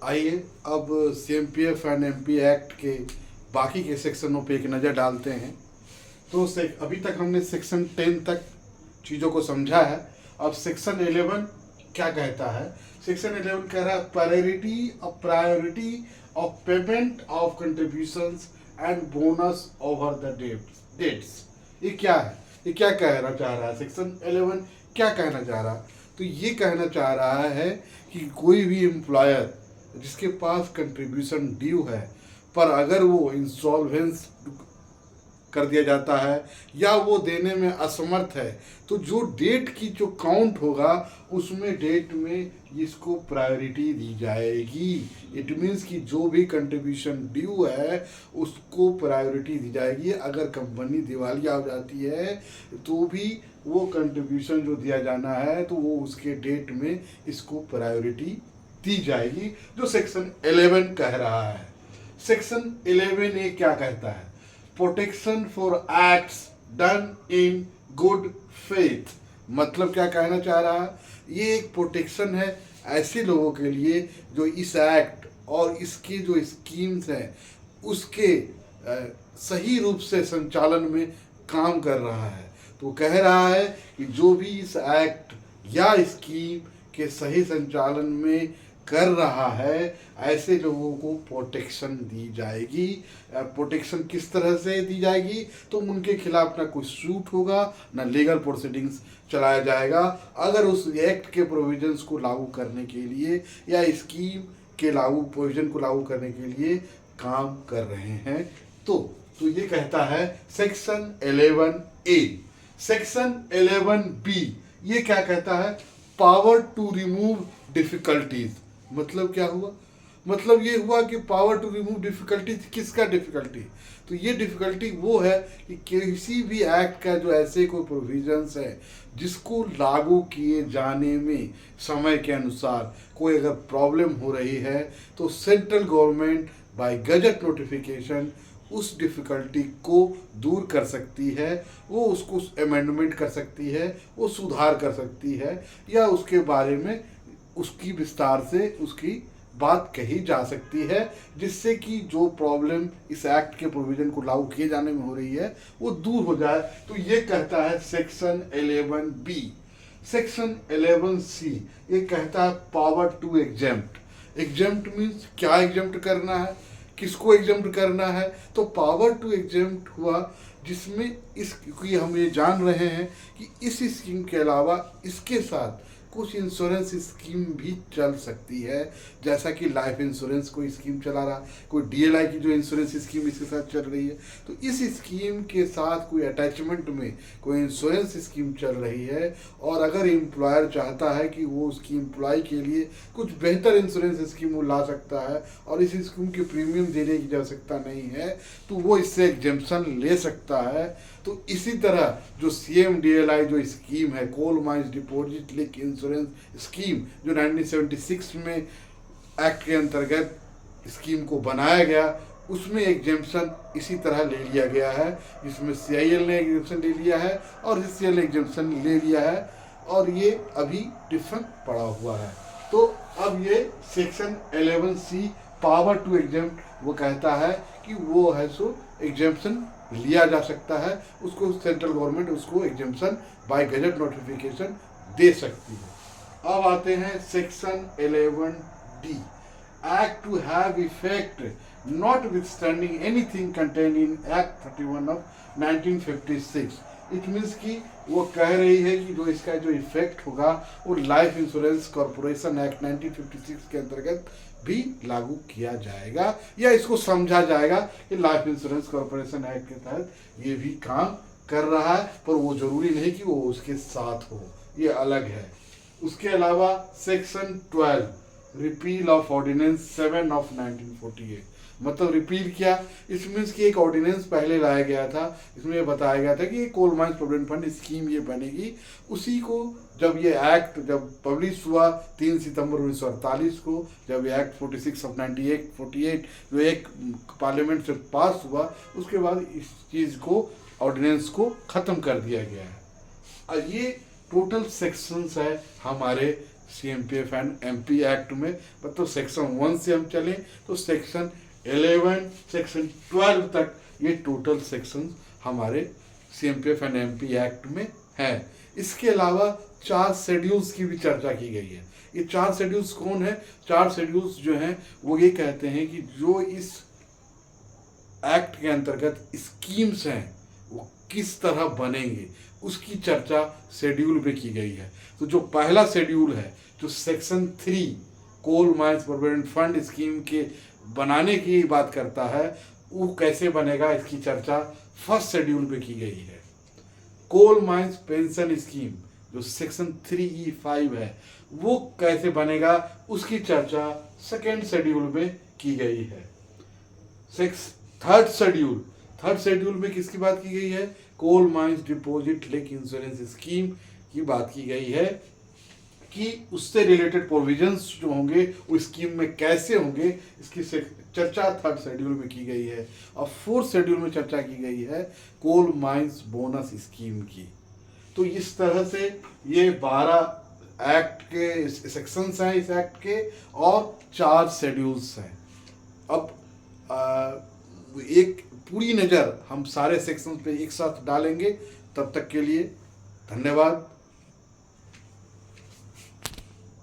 आइए अब CMPF and MP act के बाकी के सेक्शनों पे एक नज़र डालते हैं। तो अभी तक हमने सेक्शन 10 तक चीज़ों को समझा है। अब सेक्शन 11 क्या कहता है? सेक्शन 11 कह रहा है priority of payment of contributions and bonus over the dates. ये क्या है? ये क्या कहना चाह रहा है? सेक्शन 11 क्या कहना चाह रहा है? तो ये कहना चाह रहा है कि कोई भी एम्प्लॉयर जिसके पास कंट्रीब्यूशन ड्यू है, पर अगर वो इंसॉल्वेंस कर दिया जाता है या वो देने में असमर्थ है, तो जो डेट की जो काउंट होगा उसमें डेट में इसको प्रायोरिटी दी जाएगी। इट मीन्स कि जो भी कंट्रीब्यूशन ड्यू है उसको प्रायोरिटी दी जाएगी। अगर कंपनी दिवालिया हो जाती है तो भी वो कंट्रीब्यूशन जो दिया जाना है तो वो उसके डेट में इसको प्रायोरिटी दी जाएगी, जो सेक्शन 11 कह रहा है। सेक्शन 11 ये क्या कहता है? Protection for acts done in good faith. मतलब क्या कहना चाह रहा है? ये एक प्रोटेक्शन है ऐसे लोगों के लिए जो इस एक्ट और इसकी जो स्कीम्स हैं उसके सही रूप से संचालन में काम कर रहा है। तो कह रहा है कि जो भी इस एक्ट या स्कीम के सही संचालन में कर रहा है ऐसे लोगों को प्रोटेक्शन दी जाएगी। प्रोटेक्शन किस तरह से दी जाएगी? तो उनके खिलाफ ना कोई सूट होगा, ना लीगल प्रोसीडिंग्स चलाया जाएगा अगर उस एक्ट के प्रोविजंस को लागू करने के लिए या स्कीम के प्रोविजन को लागू करने के लिए काम कर रहे हैं। तो ये कहता है सेक्शन 11A। सेक्शन 11B ये क्या कहता है? Power to remove difficulties. मतलब क्या हुआ? मतलब ये हुआ कि पावर टू रिमूव डिफिकल्टीज। किसका डिफिकल्टी? तो ये डिफिकल्टी वो है कि किसी भी एक्ट का जो ऐसे कोई प्रोविजंस है जिसको लागू किए जाने में समय के अनुसार कोई अगर प्रॉब्लम हो रही है तो central government by gazette notification उस डिफ़िकल्टी को दूर कर सकती है। वो उसको अमेंडमेंट कर सकती है, वो सुधार कर सकती है, या उसके बारे में उसकी विस्तार से उसकी बात कही जा सकती है, जिससे कि जो प्रॉब्लम इस एक्ट के प्रोविज़न को लागू किए जाने में हो रही है वो दूर हो जाए। तो ये कहता है सेक्शन 11B। सेक्शन 11C ये कहता है power to exempt. Exempt means क्या एग्जेम्प्ट करना है, किसको एग्जेम्प्ट करना है? तो पावर टू एग्जेम्प्ट हुआ जिसमें इसकी हम ये जान रहे हैं कि इस स्कीम के अलावा इसके साथ कुछ इंश्योरेंस स्कीम भी चल सकती है। जैसा कि लाइफ इंश्योरेंस कोई स्कीम चला रहा, कोई डीएलआई की जो इंश्योरेंस स्कीम इसके साथ चल रही है, तो इस स्कीम के साथ कोई अटैचमेंट में कोई इंश्योरेंस स्कीम चल रही है और अगर एम्प्लॉयर चाहता है कि वो उसकी एम्प्लॉय के लिए कुछ बेहतर इंश्योरेंस स्कीम वो ला सकता है और इस स्कीम की प्रीमियम देने की आवश्यकता नहीं है, तो वो इससे एग्जेम्पशन ले सकता है। तो इसी तरह जो CMDLI जो स्कीम है, coal mines deposit link insurance scheme, जो 1976 में एक्ट के अंतर्गत स्कीम को बनाया गया, उसमें एग्जेम्पशन इसी तरह ले लिया गया है। इसमें CIL ने एग्जेम्पशन ले लिया है और HCL ने एग्जेम्पशन ले लिया है और ये अभी डिफरेंट पड़ा हुआ है। तो अब ये section 11C power to exempt वो कहता है कि वो है सो एग्जेम्पशन लिया जा सकता है, उसको सेंट्रल गवर्नमेंट उसको एग्जेम्पशन बाय गजट नोटिफिकेशन दे सकती है। अब आते हैं section 11D। Act to have effect notwithstanding anything contain in act 31 of 1956। It means कि वो कह रही है कि जो इसका जो इफेक्ट होगा वो लाइफ इंश्योरेंस कॉरपोरेशन एक्ट 1956 के अंतर्गत भी लागू किया जाएगा, या इसको समझा जाएगा कि लाइफ इंश्योरेंस कॉरपोरेशन एक्ट के तहत ये भी काम कर रहा है, पर वो जरूरी नहीं कि वो उसके साथ हो, ये अलग है। उसके अलावा section 12 repeal of ordinance 7 of 1948। मतलब रिपील क्या? इस मीन्स की एक ऑर्डिनेंस पहले लाया गया था, इसमें बताया गया था कि coal mines provident fund scheme ये बनेगी। उसी को जब ये एक्ट जब पब्लिश हुआ 3 सितंबर 1948 को, जब ये एक्ट 46 ऑफ 1948 जो एक पार्लियामेंट से पास हुआ, उसके बाद इस चीज़ को ऑर्डिनेंस को ख़त्म कर दिया गया है। और ये टोटल सेक्शंस है हमारे CMPF एंड MP एक्ट में, मतलब सेक्शन 1 से हम चलें तो सेक्शन 11 सेक्शन 12 तक ये टोटल सेक्शन हमारे CMPF एंड MP एक्ट में है। इसके अलावा 4 शेड्यूल्स की भी चर्चा की गई है। ये 4 शेड्यूल्स कौन है? 4 शेड्यूल्स जो हैं वो ये कहते हैं कि जो इस एक्ट के अंतर्गत स्कीम्स हैं वो किस तरह बनेंगे, उसकी चर्चा शेड्यूल पे की गई है। तो जो पहला शेड्यूल है, जो section 3 coal mines provident fund scheme के बनाने की बात करता है, वो कैसे बनेगा इसकी चर्चा फर्स्ट शेड्यूल पे की गई है। कोल माइंस पेंशन स्कीम जो सेक्शन 3E5 है वो कैसे बनेगा उसकी चर्चा सेकेंड शेड्यूल में की गई है। थर्ड शेड्यूल में किसकी बात की गई है? Coal mines deposit link insurance scheme की बात की गई है कि उससे रिलेटेड प्रोविजंस जो होंगे वो स्कीम में कैसे होंगे, इसकी चर्चा थर्ड शेड्यूल में की गई है। और फोर्थ शेड्यूल में चर्चा की गई है कोल माइंस बोनस स्कीम की। तो इस तरह से ये 12 एक्ट के सेक्शंस हैं इस एक्ट के, और 4 शेड्यूल्स हैं। अब एक पूरी नज़र हम सारे सेक्शंस पे एक साथ डालेंगे। तब तक के लिए धन्यवाद।